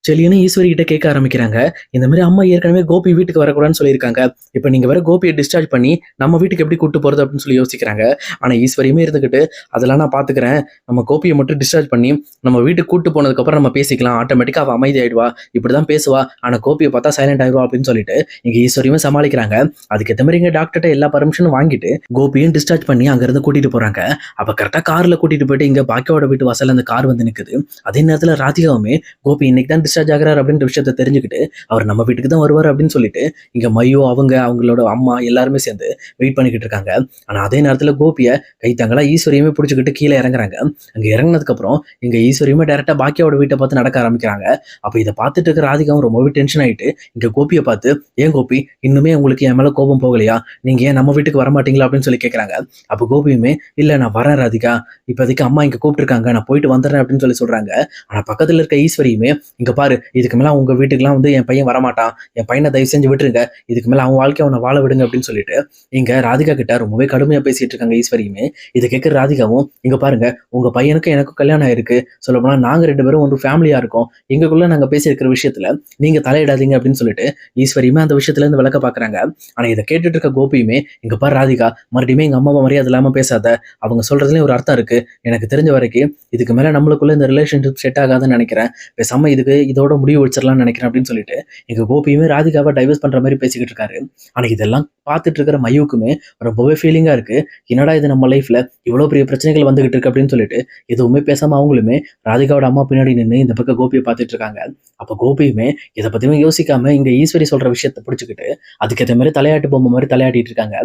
செலியனும் ஈஸ்வரி கிட்ட கேட்க ஆரம்பிக்கிறாங்க. இந்த மாதிரி அம்மா ஏற்கனவே கோபி வீட்டுக்கு வரக்கூடாதுன்னு சொல்லியிருக்காங்க. இப்ப நீங்க வேற கோபியை டிஸ்சார்ஜ் பண்ணி நம்ம வீட்டுக்கு எப்படி கூட்டு போறது அப்படின்னு சொல்லி யோசிக்கிறாங்க. ஆனா ஈஸ்வரியுமே இருந்துகிட்டு அதெல்லாம் நான் பாத்துக்கிறேன். நம்ம கோபியை மட்டும் டிஸ்சார்ஜ் பண்ணி நம்ம வீட்டுக்கு கூட்டு போனதுக்கு அப்புறம் நம்ம பேசிக்கலாம். ஆட்டோமேட்டிக்கா அவ அமைதி ஆயிடுவா. இப்படிதான் பேசுவா. ஆனா கோபியை பார்த்தா சைலண்ட் ஆயிடுவா அப்படின்னு சொல்லிட்டு இங்க ஈஸ்வரியுமே சமாளிக்கிறாங்க. அதுக்கேற்ற மாதிரி இங்க டாக்டர்கிட்ட எல்லா பர்மிஷனும் வாங்கிட்டு கோபியும் டிஸ்சார்ஜ் பண்ணி அங்க இருந்து கூட்டிட்டு போறாங்க. அப்ப கரெக்டா கார்ல கூட்டிட்டு போயிட்டு இங்க பாக்கியோட வீட்டு வாசல்ல அந்த கார் வந்து நிக்குது. அதே நேரத்துல ராதிகாவுமே கோபி இன்னைக்கு தான் டிஸ்சார்ஜ் ஆகிறார் அப்படின்ற விஷயத்த தெரிஞ்சுக்கிட்டு அவர் நம்ம வீட்டுக்கு தான் வருவார் அப்படின்னு சொல்லிட்டு இங்க மையோ அவங்களோட அம்மா எல்லாருமே சேர்ந்து வெயிட் பண்ணிக்கிட்டு இருக்காங்க. ஆனா அதே நேரத்துல கோபியை கைத்தாங்களா ஈஸ்வரியுமே பிடிச்சிக்கிட்டு கீழே இறங்குறாங்க. அங்க இறங்கினதுக்கு அப்புறம் இங்க ஈஸ்வரியுமே டைரக்டா பாக்கியாவோட வீட்டை பார்த்து நடக்க ஆரம்பிக்கிறாங்க. அப்ப இதை பார்த்துட்டு இருக்க ராதிகாவும் ரொம்பவே டென்ஷன் ஆயிட்டு இங்க கோபியை பார்த்து, ஏன் கோபி இன்னுமே உங்களுக்கு என் மேல கோபம் போகலையா, நீங்க ஏன் நம்ம வீட்டுக்கு வர மாட்டீங்களா அப்படின்னு சொல்லி கேட்கறாங்க. அப்ப கோபியுமே இல்ல நான் வரேன் ராதிகா, இப்போதைக்கு அம்மா இங்க கூப்பிட்டுருக்காங்க, நான் போயிட்டு வந்துடுறேன் அப்படின்னு சொல்லி சொல்றாங்க. ஆனா பக்கத்துல இருக்க ஈஸ்வரியுமே இங்க பாரு, இதுக்கு மேல உங்க வீட்டுக்குலாம் வந்து என் பையன் வரமாட்டான், என் பையனை தயவு செஞ்சு விட்டுருங்க, இதுக்கு மேல அவன் வாழ்க்கையை அவனை வாழ விடுங்க அப்படின்னு சொல்லிட்டு இங்க ராதிகா கிட்ட ரொம்பவே கடுமையா பேசிட்டு இருக்காங்க ஈஸ்வரியுமே. இதை கேட்கிற ராதிகாவும் இங்க பாருங்க, உங்க பையனுக்கும் எனக்கும் கல்யாணம் ஆயிருக்கு, சொல்ல போனா நாங்க 2 பேரும் ஒரு ஃபேமிலியா இருக்கோம், எங்களுக்குள்ள நாங்க பேசியிருக்கிற விஷயத்துல நீங்க தலையிடாதீங்க அப்படின்னு சொல்லிட்டு ஈஸ்வரியுமே அந்த விஷயத்துல இருந்து விளக்க பாக்குறாங்க. ஆனா இதை கேட்டுட்டு இருக்க கோபியுமே இங்க பாரு ராதிகா, மறுபடியும் எங்க அம்மாவை மரியாதை இல்லாம பேசாத, அவங்க சொல்றதுலயும் ஒரு அர்த்தம் இருக்கு, எனக்கு தெரிஞ்ச வரைக்கும் இதுக்கு மேல நம்மளுக்குள்ள இந்த ரிலேஷன்ஷிப் செட் ஆகாதுன்னு நினைக்கிறேன், பேசாம இதோட முடிவு வச்சிடலாம்னு நினைக்கிறேன் அப்படின்னு சொல்லிட்டு எங்க கோபியுமே ராதிகாவை டைவர்ஸ் பண்ற மாதிரி பேசிக்கிட்டு இருக்காரு. ஆனா இதெல்லாம் பார்த்துட்டு இருக்கிற மையுக்குமே ரொம்பவே ஃபீலிங்கா இருக்கு. என்னடா இது நம்ம லைஃப்ல இவ்வளவு பெரிய பிரச்சனைகள் வந்துகிட்டு இருக்கு அப்படின்னு சொல்லிட்டு எதுவுமே பேசாம அவங்களுமே ராதிகாவோட அம்மா பின்னாடி நின்று இந்த பக்கம் கோபியை பார்த்துட்டு இருக்காங்க. அப்ப கோபியுமே இதை பத்தியுமே யோசிக்காம இங்க ஈஸ்வரி சொல்ற விஷயத்த பிடிச்சிக்கிட்டு அதுக்கேற்ற மாதிரி தலையாட்டு பொம்மை மாதிரி தலையாட்டிட்டு இருக்காங்க.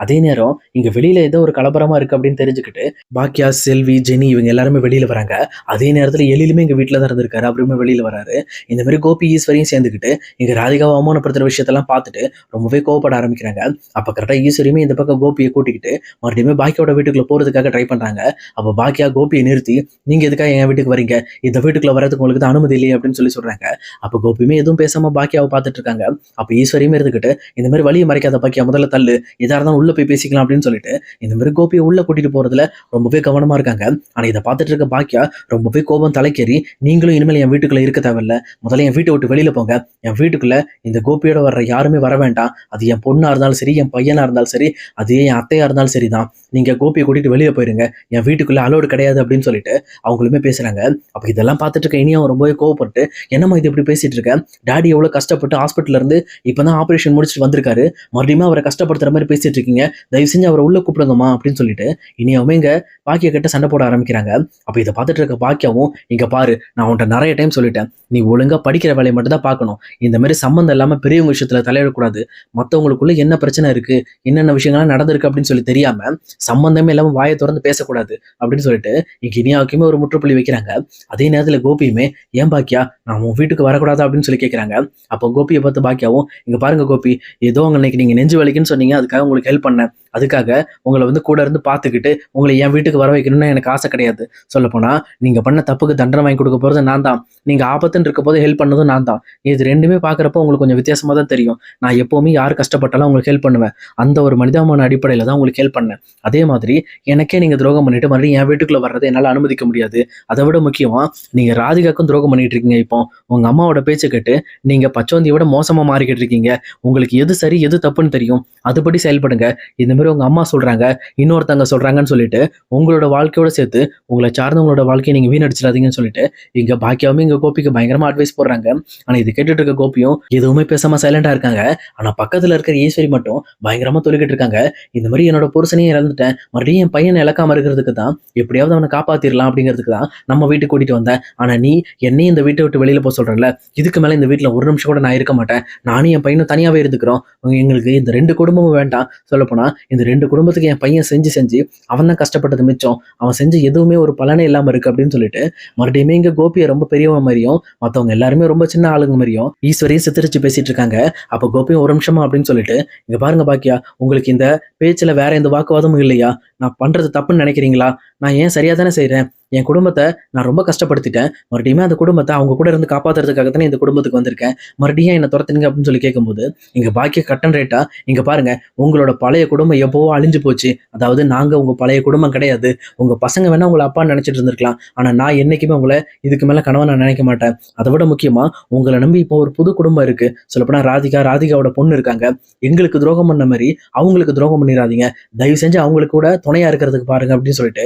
அதே நேரம் இங்க வெளியில ஏதோ ஒரு கலவரமா இருக்கு அப்படின்னு தெரிஞ்சுக்கிட்டு பாக்கியா, செல்வி, ஜெனி இவங்க எல்லாருமே வெளியில வராங்க. அதே நேரத்துல எழிலுமே இங்க வீட்டுல தான் இருந்திருக்காரு, அவருமே வெளியில வராரு. இந்த மாதிரி கோபி ஈஸ்வரியும் சேர்ந்துக்கிட்டு இங்க ராதிகாவை அவமானப்படுத்துற விஷயத்தெல்லாம் பார்த்துட்டு ரொம்பவே கோவப்பட ஆரம்பிக்கிறாங்க. அப்ப கரெக்டா ஈஸ்வரியுமே இந்த பக்கம் கோபியை கூட்டிக்கிட்டு மறுபடியும் பாக்கியோட வீட்டுக்குள்ள போறதுக்காக ட்ரை பண்றாங்க. அப்ப பாக்கியா கோபியை நிறுத்தி, நீங்க எதுக்காக என் வீட்டுக்கு வரீங்க, இந்த வீட்டுக்குள்ள வரதுக்கு உங்களுக்கு தான் அனுமதி இல்லையே அப்படின்னு சொல்லி சொல்றாங்க. அப்ப கோபியுமே எதுவும் பேசாம பாக்கியாவை பார்த்துட்டு இருக்காங்க. அப்ப ஈஸ்வரியுமே இருந்துகிட்டு இந்த மாதிரி வழியை மறைக்காத பாக்கியா, முதல்ல தள்ளு, எதா இருந்தாலும் உள்ள போய் பேசிக்கலாம் அப்படின்னு சொல்லிட்டு இந்த மாதிரி கோபியை உள்ள கூட்டிட்டு போறதுல ரொம்பவே கவனமா இருக்காங்க. ஆனா இதை பார்த்துட்டு இருக்க பாக்கியா ரொம்பவே கோபம் தலைக்கேறி, நீங்களும் இனிமேல் என் வீட்டுக்குள்ள இருக்க தேவையில்ல, முதல்ல என் வீட்டை விட்டு வெளியில போங்க, என் வீட்டுக்குள்ள இந்த கோபியோட வர்ற யாருமே வர வேண்டாம், அது என் பொண்ணா இருந்தாலும் சரி, என் பையனா இருந்தாலும் சரி, அது என் அத்தையா இருந்தாலும் சரிதான், நீங்க கோபியை கூட்டிட்டு வெளியே போயிருங்க, என் வீட்டுக்குள்ள அலோடு கிடையாது அப்படின்னு சொல்லிட்டு அவங்களுமே பேசுறாங்க. அப்ப இதெல்லாம் பார்த்துட்டு இருக்க இனியும் ரொம்பவே கோவப்பட்டு, என்னம்மா இது இப்படி பேசிட்டு இருக்கேன், டாடி எவ்வளவு கஷ்டப்பட்டு ஹாஸ்பிட்டல்ல இருந்து இப்பதான் ஆபரேஷன் முடிச்சுட்டு வந்திருக்காரு, மறுபடியும் அவரை கஷ்டப்படுத்துற மாதிரி பேசிட்டு இருக்கீங்க, தயவு செஞ்சு அவரை உள்ள கூப்பிடுங்கம்மா அப்படின்னு சொல்லிட்டு இனியாவுமே இங்க பாக்கியா கிட்ட சண்டை போட ஆரம்பிக்கிறாங்க. அப்ப இதை பார்த்துட்டு இருக்க பாக்கியாவும், இங்க பாரு, நான் உன்ட்ட நிறைய டைம் சொல்லிட்டேன், நீ ஒழுங்கா படிக்கிற வேலையை மட்டும் தான் பார்க்கணும், இந்த மாதிரி சம்பந்தம் இல்லாம பெரியவங்க விஷயத்துல தலையிடக்கூடாது, மற்றவங்களுக்குள்ள என்ன பிரச்சனை இருக்கு, என்னென்ன விஷயங்கள்லாம் நடந்திருக்கு அப்படின்னு சொல்லி தெரியாம சம்பந்தமே இல்லாம வாயை திறந்து பேசக்கூடாது அப்படின்னு சொல்லிட்டு இங்க இனியாவுக்குமே ஒரு முற்றுப்புள்ளி வைக்கிறாங்க. அதே நேரத்துல கோபியுமே, ஏன் பாக்கியா நான் உன் வீட்டுக்கு வரக்கூடாது அப்படின்னு சொல்லி கேட்கிறாங்க. அப்போ கோபியை பார்த்து பாக்கியாவும், இங்க பாருங்க கோபி, ஏதோ உங்களுக்கு நீங்க நெஞ்சு வலிக்குன்னு சொன்னீங்க, அதுக்காக உங்களுக்கு ஹெல்ப் பண்ணேன், அதுக்காக உங்களை வந்து கூட இருந்து பார்த்துக்கிட்டு உங்களை என் வீட்டுக்கு வர வைக்கணும்னு எனக்கு ஆசை கிடையாது, சொல்லப்போனா நீங்க பண்ண தப்புக்கு தண்டனை வாங்கி கொடுக்க போறது நான் தான், நீங்க ஆபத்துன்னு இருக்க போது ஹெல்ப் பண்ணதும் நான் தான், இது ரெண்டுமே பாக்குறப்ப உங்களுக்கு கொஞ்சம் வித்தியாசமா தான் தெரியும், நான் எப்பவுமே யார் கஷ்டப்பட்டாலும் உங்களுக்கு ஹெல்ப் பண்ணுவேன், அந்த ஒரு மனிதாபிமான அடிப்படையில தான் உங்களுக்கு ஹெல்ப் பண்ணேன், அதே மாதிரி எனக்கே நீங்க துரோகம் பண்ணிட்டு மறுபடியும் என் வீட்டுக்குள்ள வர்றதை என்னால அனுமதிக்க முடியாது, அதை விட முக்கியமா நீங்க ராதிகாக்கும் துரோகம் பண்ணிட்டு இருக்கீங்க, இப்போ உங்க அம்மாவோட பேச்சு கேட்டு நீங்க பச்சோந்தியை விட மோசமா மாறிக்கிட்டு இருக்கீங்க, உங்களுக்கு எது சரி எது தப்புன்னு தெரியும், அதுபடி செயல்படுங்க, இந்த மாதிரி உங்க அம்மா சொல்றாங்க, இன்னொருத்தங்க சொல்றாங்கன்னு சொல்லிட்டு உங்களோட வாழ்க்கையோட சேர்த்து உங்களை சார்ந்தவங்களோட வாழ்க்கையை நீங்க வீணடிச்சிடாதீங்கன்னு சொல்லிட்டு இங்க பாக்கியாவுமே இங்க கோபிக்கு பயங்கரமா அட்வைஸ் போடுறாங்க. ஆனா இது கேட்டுட்டு இருக்க கோபியும் எதுவுமே பேசாம சைலண்டா இருக்காங்க. ஆனா பக்கத்துல இருக்கிற ஈஸ்வரி மட்டும் பயங்கரமா தொலைக்கிட்டு இருக்காங்க. இந்த மாதிரி என்னோட புருஷனையும் இழந்துட்டேன், மறுபடியும் என் பையனை இழக்காம இருக்கிறதுக்கு தான், எப்படியாவது அவனை காப்பாத்திரலாம் அப்படிங்கிறதுக்கு தான் நம்ம வீட்டுக்கு கூட்டிட்டு வந்தேன், ஆனா நீ என்னையும் இந்த வீட்டை விட்டு வெளியில போக சொல்றல, இதுக்கு மேல இந்த வீட்டுல ஒரு நிமிஷம் கூட நான் இருக்க மாட்டேன், நானும் என் பையனும் தனியாவே இருந்துக்கிறோம், எங்களுக்கு இந்த 2 குடும்பமும் வேண்டாம், சொல்லப்போனா இந்த 2 குடும்பத்துக்கு என் பையன் செஞ்சு அவன் தான் கஷ்டப்பட்டது மிச்சம், அவன் செஞ்ச எதுவுமே ஒரு பலனே இல்லாம இருக்கு அப்படின்னு சொல்லிட்டு மறுபடியும் இங்க கோபியை ரொம்ப பெரியவன் மாதிரியும் மத்தவங்க எல்லாருமே ரொம்ப சின்ன ஆளுங்க மாதிரியும் ஈஸ்வரியும் சித்தரிச்சு பேசிட்டு இருக்காங்க. அப்ப கோபியும் ஒரு நிமிஷமா அப்படின்னு சொல்லிட்டு, இங்க பாருங்க பாக்கியா, உங்களுக்கு இந்த பேச்சுல வேற எந்த வாக்குவாதமும் இல்லையா, நான் பண்றது தப்புன்னு நினைக்கிறீங்களா, நான் ஏன் சரியா தானே செய்யறேன், என் குடும்பத்த நான் ரொம்ப கஷ்டப்படுத்திட்டேன். மறுபடியுமே அந்த குடும்பத்த அவங்க கூட இருந்து காப்பாத்துறதுக்காக தானே இந்த குடும்பத்துக்கு வந்திருக்கேன். மறுபடியும் ஏன் என்ன தொரத்துனீங்க அப்படின்னு சொல்லி கேட்கும்போது, இங்க பாக்கிய கட் அண்ட் ரைட்டா, இங்க பாருங்க உங்களோட பழைய குடும்பம் எப்பவோ அழிஞ்சு போச்சு. அதாவது நாங்க உங்க பழைய குடும்பம் கிடையாது. உங்க பசங்க வேணா உங்கள அப்பான்னு நெனச்சுட்டு இருந்திருக்கலாம். ஆனா நான் என்னைக்குமே உங்கள இதுக்கு மேல கணவனா நெனைக்க மாட்டேன். அத விட முக்கியமா உங்கள நம்பி இப்போ ஒரு புது குடும்பம் இருக்கு. சொல்லப்போனா ராதிகாவோட பொண்ணு இருக்காங்க. எங்களுக்கு துரோகம் பண்ண மாரி அவங்களுக்கு துரோகம் பண்ணிறாதீங்க. தயவு செஞ்சு அவங்களுக்கு கூட துணையா இருக்கிறதுக்கு பாருங்க அப்படின்னு சொல்லிட்டு